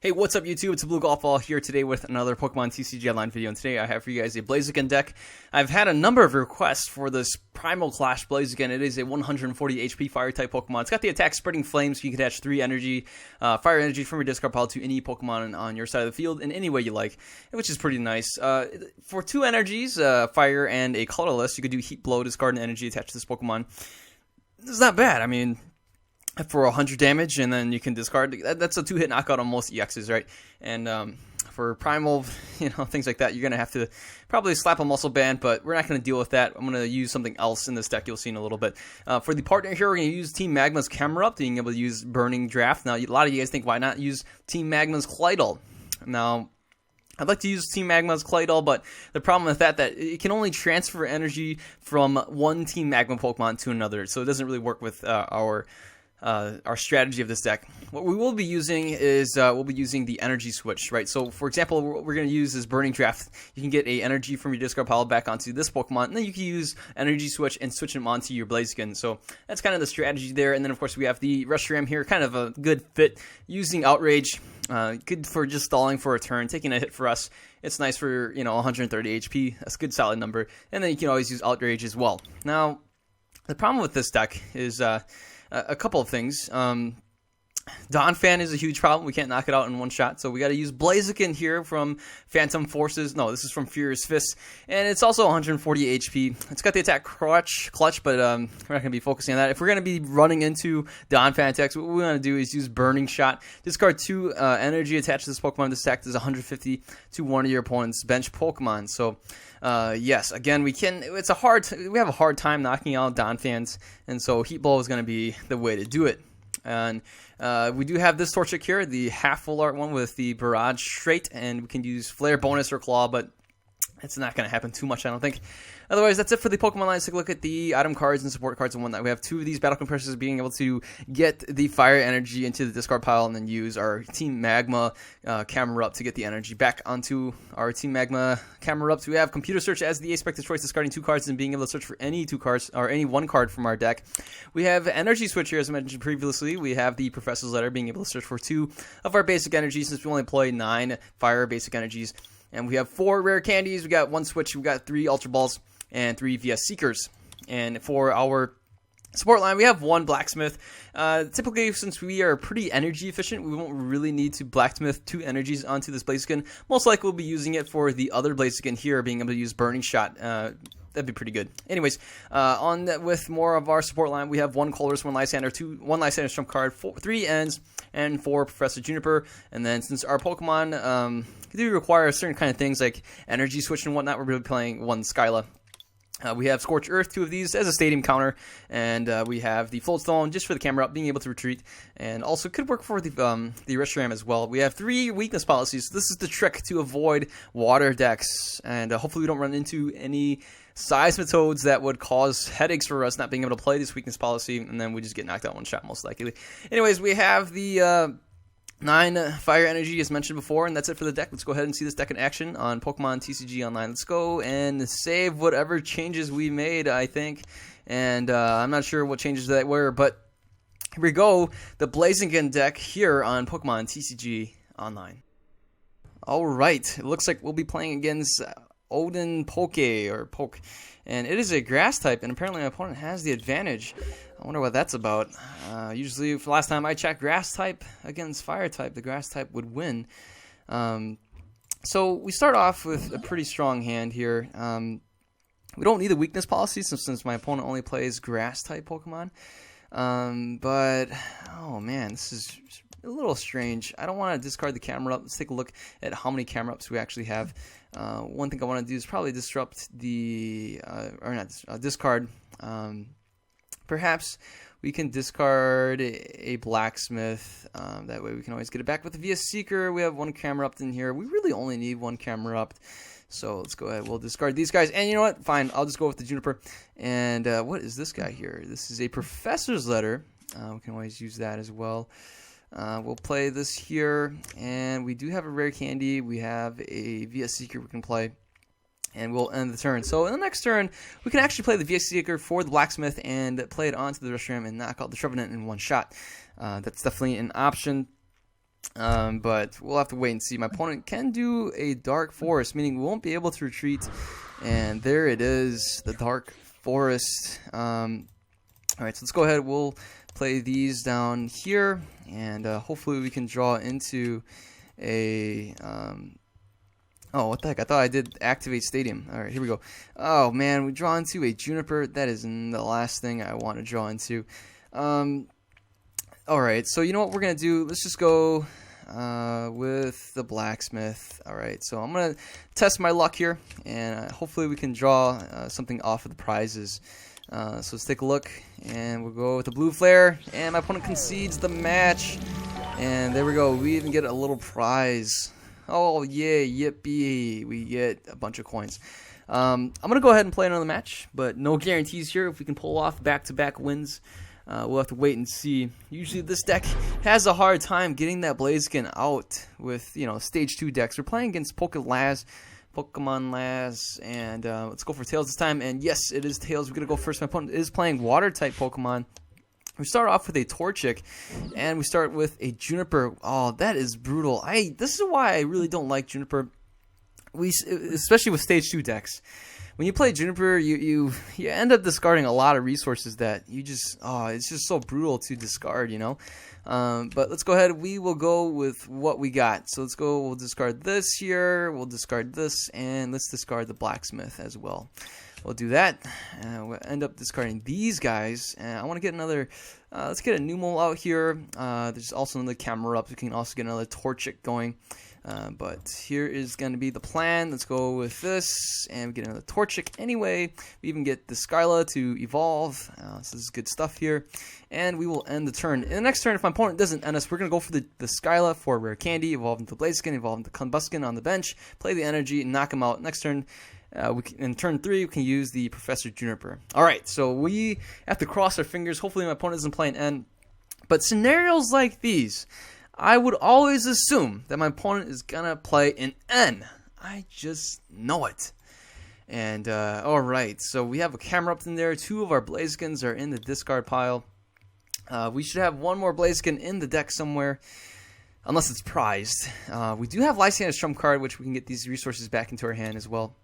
Hey, what's up YouTube? It's Blue Golf Ball here today with another Pokemon TCG Online video, and today I have for you guys a Blaziken deck. I've had a number of requests for this Primal Clash Blaziken. It is a 140 HP Fire-type Pokemon. It's got the attack Spreading Flames, so you can attach 3 energy, Fire Energy from your discard pile to any Pokemon on your side of the field in any way you like, which is pretty nice. For 2 energies, Fire and a Colorless, you could do Heat Blow, discard an energy attached to this Pokemon. It's not bad. I mean, for 100 damage, and then you can discard. That's a 2-hit knockout on most EXs, right? And for Primal, things like that, you're going to have to probably slap a Muscle Band, but we're not going to deal with that. I'm going to use something else in this deck you'll see in a little bit. For the partner here, we're going to use Team Magma's Camerupt, being able to use Burning Draft. Now, a lot of you guys think, why not use Team Magma's Clydal? Now, I'd like to use Team Magma's Clydal, but the problem with that it can only transfer energy from one Team Magma Pokemon to another, so it doesn't really work with our strategy of this deck. What we will be using is we'll be using the energy switch, right? So, for example, what we're going to use is Burning Draft. You can get a energy from your discard pile back onto this Pokemon, and then you can use energy switch and switch them onto your Blaziken. So that's kind of the strategy there. And then, of course, we have the Reshiram here, kind of a good fit using Outrage. Good for just stalling for a turn, taking a hit for us. It's nice for 130 HP. That's a good solid number. And then you can always use Outrage as well. Now, the problem with this deck is a couple of things. Donphan is a huge problem. We can't knock it out in one shot, so we got to use Blaziken here from Phantom Forces. No, this is from Furious Fist, and it's also 140 HP. It's got the attack clutch, but we're not going to be focusing on that. If we're going to be running into Donphan attacks, what we want to do is use Burning Shot. Discard 2 energy attached to this Pokemon. This attack is 150 to one of your opponent's bench Pokemon. So, yes, again, we have a hard time knocking out Donphans, and so Heat Blow is going to be the way to do it. And we do have this Torchic here, the half full art one with the Barrage Straight, and we can use Flare bonus or Claw, but it's not going to happen too much, I don't think. Otherwise, that's it for the Pokemon line. Let's take a look at the item cards and support cards and whatnot. We have 2 of these Battle Compressors being able to get the Fire Energy into the discard pile and then use our Team Magma Camerupt to get the energy back onto our Team Magma Camerupt. We have Computer Search as the expected choice, discarding 2 cards and being able to search for any 2 cards or any 1 card from our deck. We have Energy Switch here, as I mentioned previously. We have the Professor's Letter, being able to search for 2 of our basic energies, since we only play 9 Fire basic energies. And we have 4 Rare Candies. We got 1 Switch. We got 3 Ultra Balls and 3 VS Seekers. And for our support line, we have 1 Blacksmith. Typically, since we are pretty energy efficient, we won't really need to Blacksmith 2 energies onto this Blaziken. Most likely, we'll be using it for the other Blaziken here, being able to use Burning Shot. That'd be pretty good. Anyways, with more of our support line, we have 1 Colress, 1 Lysander, 1 Lysander Trump card, 3 Ends, and 4 Professor Juniper. And then since our Pokemon do require certain kind of things like energy switch and whatnot, we're really playing 1 Skyla. We have Scorch Earth, 2 of these as a stadium counter, and we have the Floatstone just for the camera up, being able to retreat, and also could work for the Reshiram as well. We have 3 weakness policies. This is the trick to avoid water decks, and hopefully we don't run into any Seismitoads that would cause headaches for us not being able to play this weakness policy, and then we just get knocked out 1 shot most likely. Anyways, we have the 9 Fire Energy, as mentioned before, and that's it for the deck. Let's go ahead and see this deck in action on Pokemon TCG Online. Let's go and save whatever changes we made, I think. And I'm not sure what changes that were, but here we go. The Blaziken deck here on Pokemon TCG Online. Alright, it looks like we'll be playing against Odin Poke, and it is a Grass type, and apparently my opponent has the advantage. I wonder what that's about. Usually, for last time I checked Grass type against Fire type, the Grass type would win. So we start off with a pretty strong hand here. We don't need the weakness policy since my opponent only plays Grass type Pokemon. But, oh man, this is a little strange. I don't want to discard the Camerupt. Let's take a look at how many Camerupts we actually have. One thing I want to do is probably disrupt discard. Perhaps we can discard a Blacksmith. That way we can always get it back with the VS Seeker. We have 1 Camerupt in here. We really only need 1 Camerupt. So let's go ahead. We'll discard these guys. And you know what? Fine. I'll just go with the Juniper. And what is this guy here? This is a Professor's Letter. We can always use that as well. We'll play this here. And we do have a Rare Candy. We have a VS Seeker we can play. And we'll end the turn. So in the next turn, we can actually play the VS Seeker for the Blacksmith and play it onto the Reshiram and knock out the Trevenant in 1 shot. That's definitely an option. But we'll have to wait and see. My opponent can do a Dark Forest, meaning we won't be able to retreat. And there it is, the Dark Forest. Alright, so let's go ahead. We'll play these down here, and hopefully we can draw into a... oh, what the heck? I thought I did activate Stadium. Alright, here we go. Oh, man, we draw into a Juniper. That is the last thing I want to draw into. Alright, so you know what we're going to do? Let's just go with the Blacksmith. Alright, so I'm going to test my luck here, and hopefully we can draw something off of the prizes. So let's take a look, and we'll go with the Blue Flare, and my opponent concedes the match. And there we go. We even get a little prize. Oh, yeah, yippee. We get a bunch of coins. I'm going to go ahead and play another match, but no guarantees here. If we can pull off back-to-back wins, we'll have to wait and see. Usually this deck has a hard time getting that Blaziken out with, stage 2 decks. We're playing against Pokemon Laz, and let's go for Tails this time. And yes, it is Tails. We're going to go first. My opponent is playing Water-type Pokemon. We start off with a Torchic, and we start with a Juniper. Oh, that is brutal. This is why I really don't like Juniper, especially with stage 2 decks. When you play Juniper, you end up discarding a lot of resources that you just, it's just so brutal to discard, But let's go ahead. We will go with what we got. So let's go. We'll discard this here. We'll discard this, and let's discard the Blacksmith as well. We'll do that. We'll end up discarding these guys. I want to get another. Let's get a Numel out here. There's also another camera up. We can also get another Torchic going. But here is going to be the plan. Let's go with this, and we get another Torchic anyway. We even get the Skyla to evolve. So this is good stuff here. And we will end the turn. In the next turn, if my opponent doesn't end us, we're going to go for the Skyla for Rare Candy, evolve into Blaziken, evolve into Combusken on the bench, play the energy, and knock him out. Next turn, in turn 3, we can use the Professor Juniper. Alright, so we have to cross our fingers. Hopefully my opponent doesn't play an N. But scenarios like these, I would always assume that my opponent is going to play an N. I just know it. And, alright, so we have a camera up in there. 2 of our Blazikens are in the discard pile. We should have one more Blaziken in the deck somewhere, unless it's prized. We do have Lysander's Trump card, which we can get these resources back into our hand as well.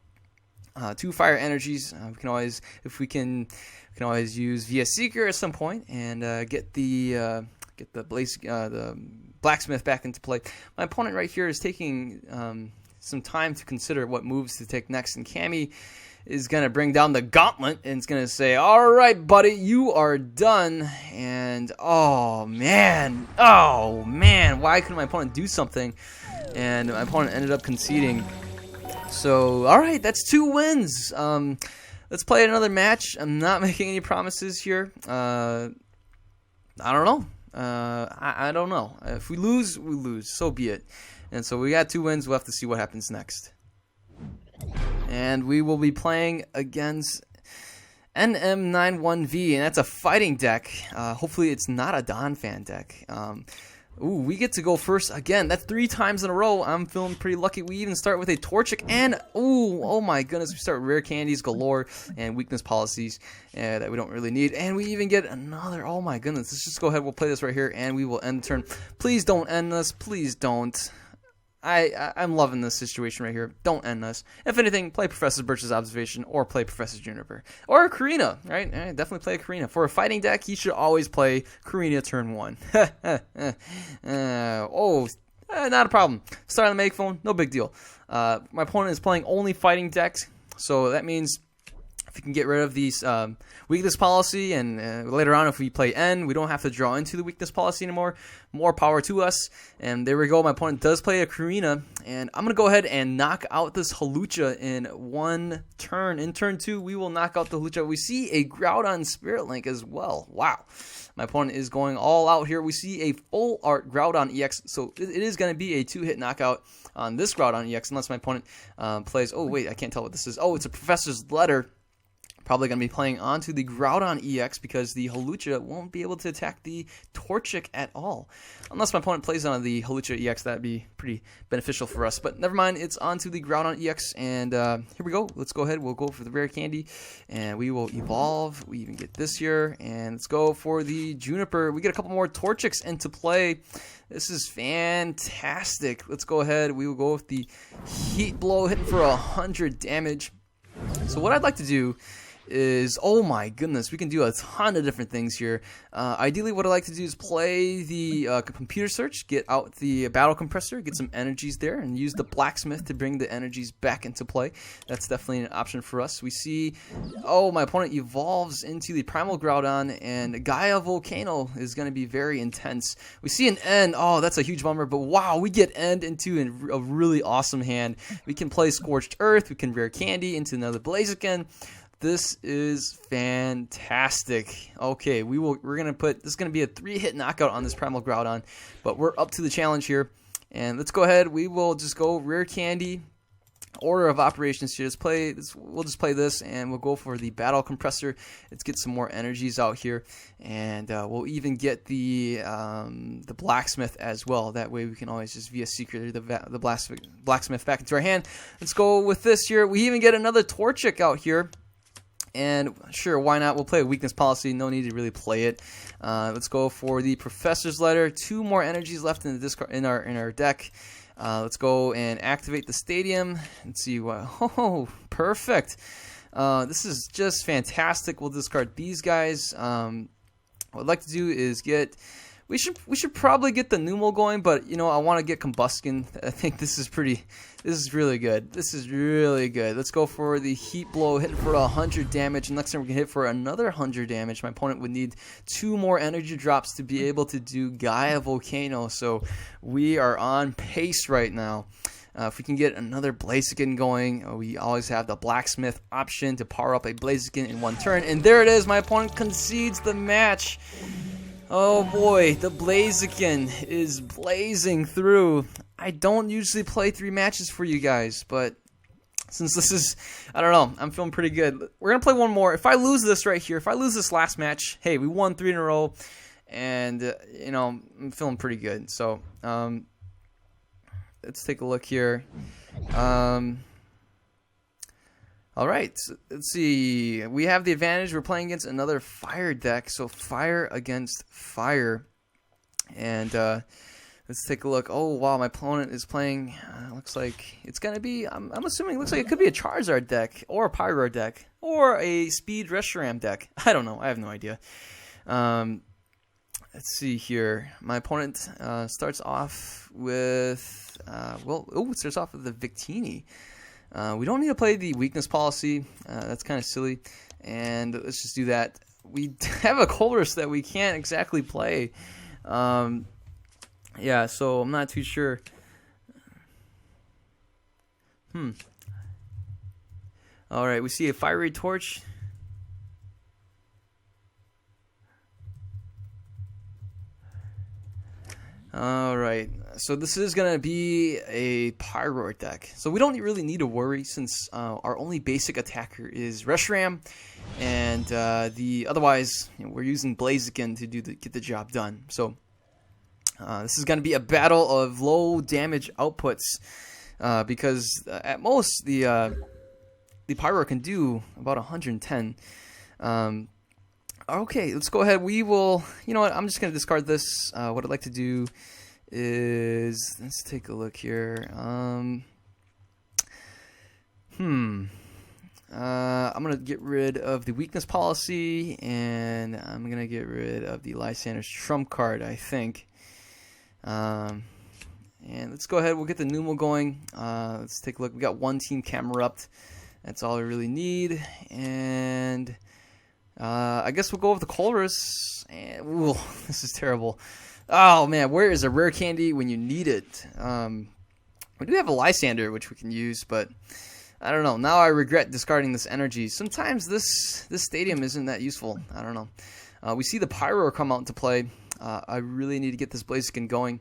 2 fire energies. We can always, if we can always use Via Seeker at some point and get the Blacksmith back into play. My opponent right here is taking some time to consider what moves to take next, and Cammy is going to bring down the gauntlet and it's going to say, all right, buddy, you are done. And oh man, why couldn't my opponent do something? And my opponent ended up conceding. So, all right, that's 2 wins. Let's play another match. I'm not making any promises here. I don't know. I don't know. If we lose, we lose. So be it. And so we got 2 wins. We'll have to see what happens next. And we will be playing against NM91V, and that's a fighting deck. Hopefully it's not a Donphan deck. Ooh, we get to go first again. That's 3 times in a row. I'm feeling pretty lucky. We even start with a Torchic, and oh my goodness, we start rare candies galore and weakness policies that we don't really need. And we even get another. Oh my goodness, let's just go ahead. We'll play this right here, and we will end the turn. Please don't end this. Please don't. I'm loving this situation right here. Don't end us. If anything, play Professor Birch's Observation or play Professor Juniper. Or Karina, right? Definitely play Karina. For a fighting deck, you should always play Karina turn 1. Not a problem. Start on the megaphone, no big deal. My opponent is playing only fighting decks, so that means if you can get rid of these weakness policy, and later on if we play N, we don't have to draw into the weakness policy anymore. More power to us. And there we go. My opponent does play a Karina, and I'm going to go ahead and knock out this Hawlucha in 1 turn. In turn 2, we will knock out the Hawlucha. We see a Groudon Spirit Link as well. Wow. My opponent is going all out here. We see a full art Groudon EX, so it is going to be a 2-hit knockout on this Groudon EX, unless my opponent plays... Oh, wait, I can't tell what this is. Oh, it's a Professor's Letter. Probably going to be playing onto the Groudon EX because the Hawlucha won't be able to attack the Torchic at all. Unless my opponent plays on the Hawlucha EX, that'd be pretty beneficial for us. But never mind, it's onto the Groudon EX, and here we go. Let's go ahead. We'll go for the Rare Candy, and we will evolve. We even get this here, and let's go for the Juniper. We get a couple more Torchics into play. This is fantastic. Let's go ahead. We will go with the Heat Blow, hitting for 100 damage. So what I'd like to do is, oh my goodness, we can do a ton of different things here. Ideally, what I like to do is play the computer search, get out the battle compressor, get some energies there, and use the blacksmith to bring the energies back into play. That's definitely an option for us. We see, oh, my opponent evolves into the Primal Groudon, and Gaia Volcano is going to be very intense. We see an end. Oh, that's a huge bummer, but wow, we get end into a really awesome hand. We can play Scorched Earth, we can Rare Candy into another Blaziken. This is fantastic. Okay, we're gonna put this is gonna be a 3-hit knockout on this Primal Groudon, but we're up to the challenge here. And let's go ahead. We will just go Rare Candy. Order of operations here. We'll just play this, and we'll go for the battle compressor. Let's get some more energies out here, and we'll even get the blacksmith as well. That way, we can always just via secret the blacksmith back into our hand. Let's go with this here. We even get another Torchic out here. And sure, why not? We'll play a weakness policy. No need to really play it. Let's go for the Professor's Letter. 2 more energies left in the discard in our deck. Let's go and activate the stadium and see what. Oh, perfect! This is just fantastic. We'll discard these guys. What I'd like to do is get. We should probably get the Numel going, but you know I want to get Combuskin. I think this is really good. This is really good. Let's go for the Heat Blow, hitting for 100 damage. And next time we can hit for another 100 damage. My opponent would need 2 more energy drops to be able to do Gaia Volcano. So we are on pace right now. If we can get another Blaziken going, we always have the Blacksmith option to power up a Blaziken in 1 turn. And there it is. My opponent concedes the match. Oh boy, the Blaziken is blazing through. I don't usually play 3 matches for you guys, but since this is, I don't know, I'm feeling pretty good. We're going to play one more. If I lose this right here, if I lose this last match, hey, we won 3 in a row, and, you know, I'm feeling pretty good. So, let's take a look here. All right, let's see. We have the advantage. We're playing against another fire deck, so fire against fire. And let's take a look. Oh, wow, my opponent is playing, looks like it's going to be, I'm assuming it looks like it could be a Charizard deck or a Pyro deck or a Speed Reshiram deck. I don't know. I have no idea. Let's see here. My opponent starts off with, it starts off with the Victini. We don't need to play the weakness policy. That's kind of silly. And let's just do that. We have a Colress that we can't exactly play. Yeah, so I'm not too sure. Alright, we see a Fiery Torch. Alright, so this is going to be a Pyro deck. So we don't really need to worry since our only basic attacker is Reshiram. And otherwise, you know, we're using Blaziken to get the job done. So this is going to be a battle of low damage outputs. Because at most, the Pyro can do about 110. Okay, let's go ahead. We will, you know what, I'm just going to discard this. What I'd like to do is, let's take a look here. I'm going to get rid of the weakness policy, and I'm going to get rid of the Lysander's trump card, I think. And let's go ahead. We'll get the Numel going. Let's take a look. We got 1 Team Camerupt. That's all we really need. And I guess we'll go with the Colress. And, ooh, this is terrible. Oh, man, where is a Rare Candy when you need it? We do have a Lysander, which we can use, but I don't know. Now I regret discarding this energy. Sometimes this stadium isn't that useful. I don't know. We see the Pyro come out into play. I really need to get this Blaziken going.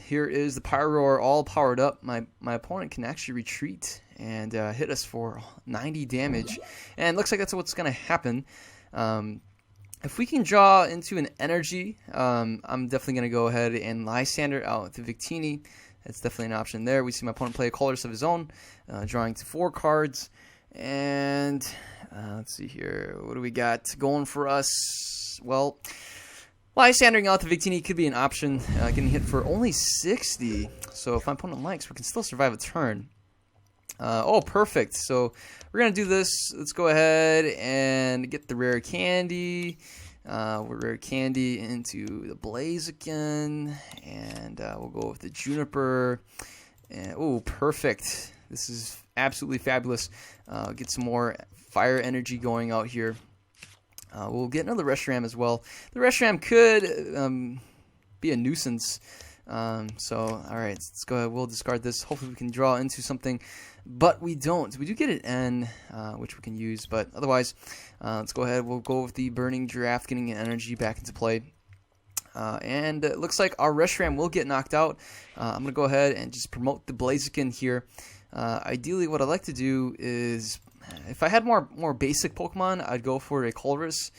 Here is the Pyro all powered up. My opponent can actually retreat and hit us for 90 damage. And looks like that's what's going to happen. If we can draw into an energy, I'm definitely going to go ahead and Lysander out with the Victini. That's definitely an option there. We see my opponent play a colorless of his own, drawing to 4 cards. And let's see here. What do we got going for us? Well, Lysandering out the Victini could be an option, getting hit for only 60. So if my opponent likes, we can still survive a turn. Oh, perfect. So we're going to do this. Let's go ahead and get the rare candy. Rare candy into the Blaziken. And we'll go with the Juniper. And oh, perfect. This is absolutely fabulous. Get some more fire energy going out here. We'll get another Reshiram as well. The Reshiram could be a nuisance. So, alright, let's go ahead. We'll discard this. Hopefully we can draw into something. But we don't. We do get an N, which we can use. But otherwise, let's go ahead. We'll go with the Burning Giraffe, getting an energy back into play. And it looks like our Reshiram will get knocked out. I'm going to go ahead and just promote the Blaziken here. Ideally, what I'd like to do is, if I had more basic Pokemon, I'd go for a Colress.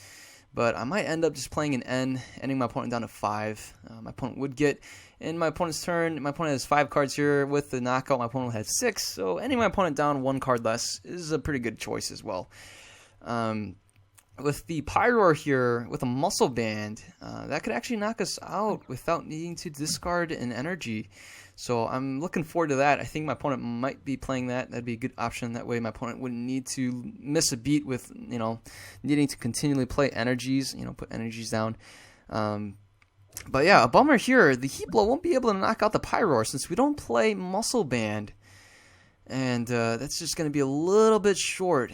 But I might end up just playing an N, ending my opponent down to 5. My opponent would get in my opponent's turn. My opponent has 5 cards here. With the knockout, my opponent has 6. So ending my opponent down 1 card less is a pretty good choice as well. With the Pyroar here, with a Muscle Band, that could actually knock us out without needing to discard an energy. So I'm looking forward to that. I think my opponent might be playing that. That'd be a good option. That way my opponent wouldn't need to miss a beat with, needing to continually play energies, put energies down. But yeah, a bummer here. The Heat Blow won't be able to knock out the Pyroar since we don't play Muscle Band. And that's just going to be a little bit short.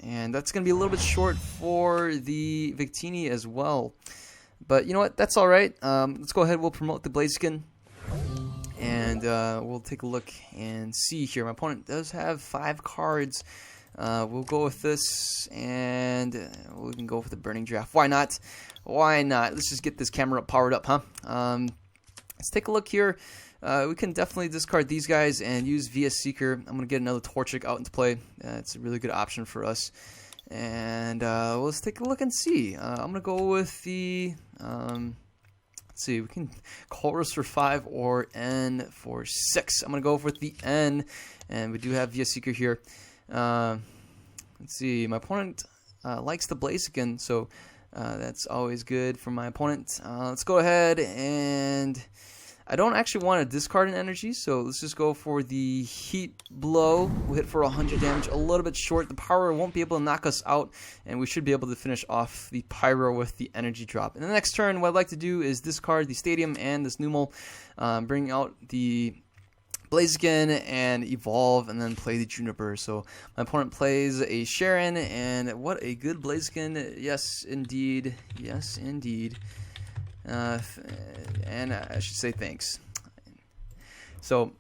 And that's going to be a little bit short for the Victini as well. But you know what? That's alright. Let's go ahead. We'll promote the Blaziken. And we'll take a look and see here. My opponent does have 5 cards. We'll go with this. And we can go for the Burning Giraffe. Why not? Why not? Let's just get this camera powered up, huh? Let's take a look here. We can definitely discard these guys and use VS Seeker. I'm going to get another Torchic out into play. It's a really good option for us. And let's take a look and see. I'm going to go with the... let's see, we can Colress for 5 or N for 6. I'm going to go with the N. And we do have VS Seeker here. Let's see, my opponent likes the Blaziken, so that's always good for my opponent. Let's go ahead and... I don't actually want to discard an energy, so let's just go for the Heat Blow. We'll hit for 100 damage, a little bit short. The Pyro won't be able to knock us out, and we should be able to finish off the Pyro with the energy drop. In the next turn, what I'd like to do is discard the Stadium and this Numel, bring out the Blaziken and evolve, and then play the Juniper. So my opponent plays a Sharon, and what a good Blaziken. Yes, indeed. Yes, indeed. And I should say thanks. So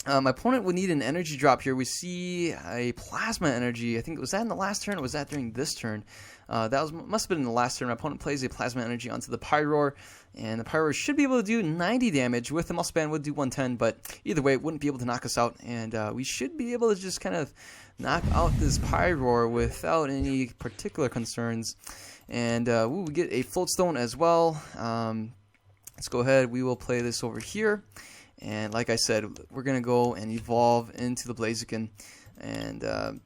my opponent would need an energy drop here. We see a plasma energy. I think was that in the last turn, or was that during this turn? Must have been in the last turn. My opponent plays a plasma energy onto the Pyroar, and the Pyroar should be able to do 90 damage. With the Muscle Band would do 110, but either way, it wouldn't be able to knock us out. And we should be able to just kind of knock out this Pyroar without any particular concerns. And we get a Floatstone as well. Let's go ahead. We will play this over here. And like I said, we're going to go and evolve into the Blaziken. And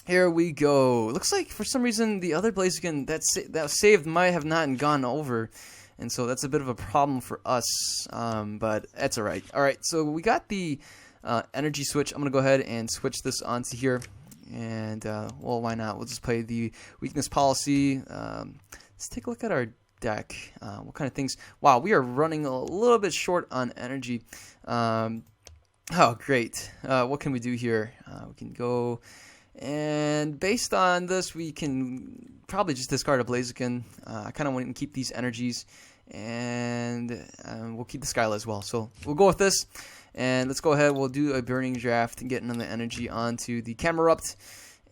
here we go. Looks like for some reason the other Blaziken that was saved might have not gone over. And so that's a bit of a problem for us. But that's alright. Alright, so we got the energy switch. I'm going to go ahead and switch this onto here. And, well, why not? We'll just play the weakness policy. Let's take a look at our deck. What kind of things? Wow, we are running a little bit short on energy. Oh, great. What can we do here? We can go, and based on this, we can probably just discard a Blaziken. I kind of want to keep these energies, and we'll keep the Skyla as well. So we'll go with this. And let's go ahead, we'll do a Burning Draft and get another energy onto the Camerupt.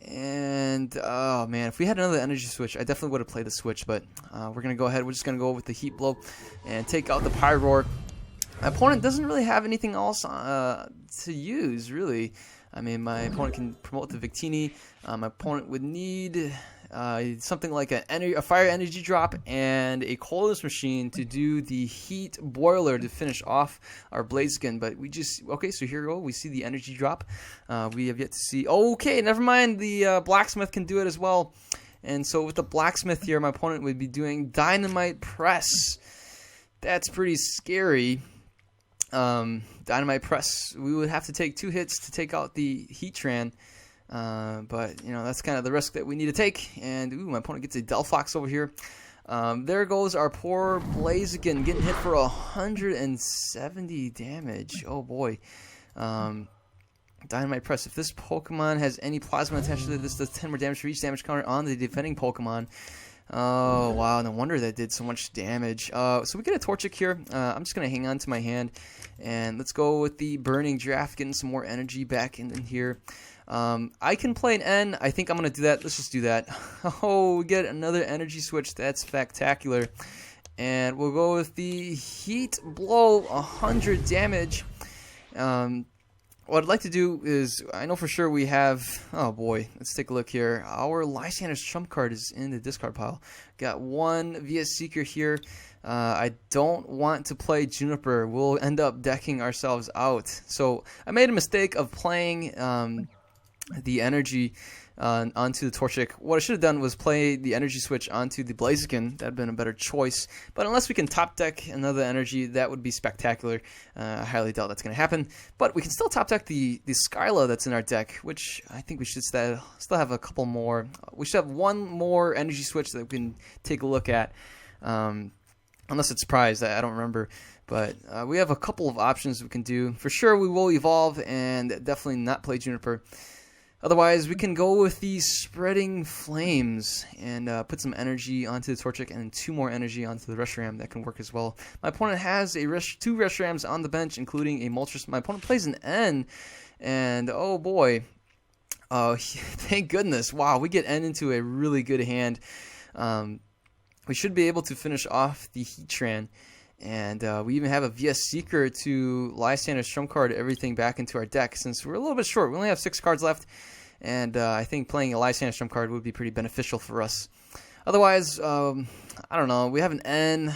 And, oh man, if we had another energy switch, I definitely would have played the switch. But we're going to go ahead, we're just going to go with the Heat Blow and take out the Pyroar. My opponent doesn't really have anything else to use, really. I mean, my opponent can promote the Victini. My opponent would need something like a fire energy drop and a coldness machine to do the heat boiler to finish off our Blaziken. But we just, okay, so here we go. We see the energy drop. We have yet to see, okay, never mind. The blacksmith can do it as well. And so with the blacksmith here, my opponent would be doing dynamite press. That's pretty scary. Dynamite press, we would have to take 2 hits to take out the Heatran, but you know, that's kind of the risk that we need to take. And ooh, my opponent gets a Delphox over here. There goes our poor Blaziken getting hit for 170 damage. Oh boy. Dynamite press, if this Pokemon has any plasma attached to it, this does 10 more damage for each damage counter on the defending Pokemon. Oh, wow, no wonder that did so much damage. So we get a Torchic here. I'm just going to hang on to my hand, and let's go with the Burning Draft, getting some more energy back in here. I can play an N. I think I'm going to do that. Let's just do that. Oh, we get another energy switch. That's spectacular. And we'll go with the Heat Blow, 100 damage. What I'd like to do is, I know for sure we have, oh boy, let's take a look here. Our Lysander's trump card is in the discard pile. Got one VS Seeker here. I don't want to play Juniper. We'll end up decking ourselves out. So I made a mistake of playing the energy onto the Torchic. What I should have done was play the energy switch onto the Blaziken. That would have been a better choice. But unless we can top deck another energy, that would be spectacular. I highly doubt that's going to happen. But we can still top deck the Skyla that's in our deck, which I think we should still have a couple more. We should have one more energy switch that we can take a look at. Unless it's prized, I don't remember. But we have a couple of options we can do. For sure, we will evolve and definitely not play Juniper. Otherwise, we can go with the Spreading Flames and put some energy onto the Torchic and 2 more energy onto the Reshiram. That can work as well. My opponent has 2 Reshirams on the bench, including a Moltres. My opponent plays an N, and oh boy. Thank goodness. Wow, we get N into a really good hand. We should be able to finish off the Heatran. And we even have a VS Seeker to Lysander's trump card everything back into our deck, since we're a little bit short. We only have 6 cards left, and I think playing a Lysander's trump card would be pretty beneficial for us. Otherwise, I don't know. We have an N.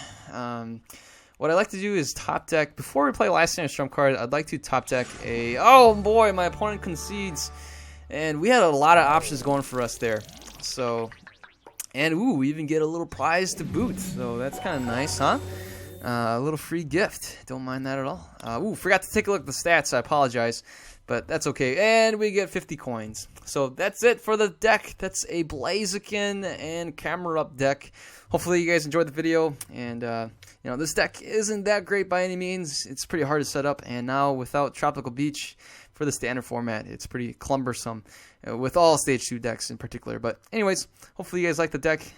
What I like to do is top deck. Before we play Lysander's trump card, I'd like to top deck a... Oh boy, my opponent concedes. And we had a lot of options going for us there. So, and ooh, we even get a little prize to boot. So that's kind of nice, huh? A little free gift. Don't mind that at all. Ooh, forgot to take a look at the stats. I apologize. But that's okay. And we get 50 coins. So that's it for the deck. That's a Blaziken and Camera Up deck. Hopefully you guys enjoyed the video. And, you know, this deck isn't that great by any means. It's pretty hard to set up. And now without Tropical Beach for the standard format, it's pretty cumbersome. With all Stage 2 decks in particular. But anyways, hopefully you guys like the deck.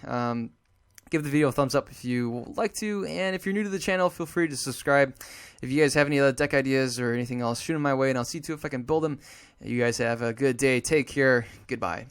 Give the video a thumbs up if you would like to, and if you're new to the channel, feel free to subscribe. If you guys have any other deck ideas or anything else, shoot them my way, and I'll see to it if I can build them. You guys have a good day. Take care. Goodbye.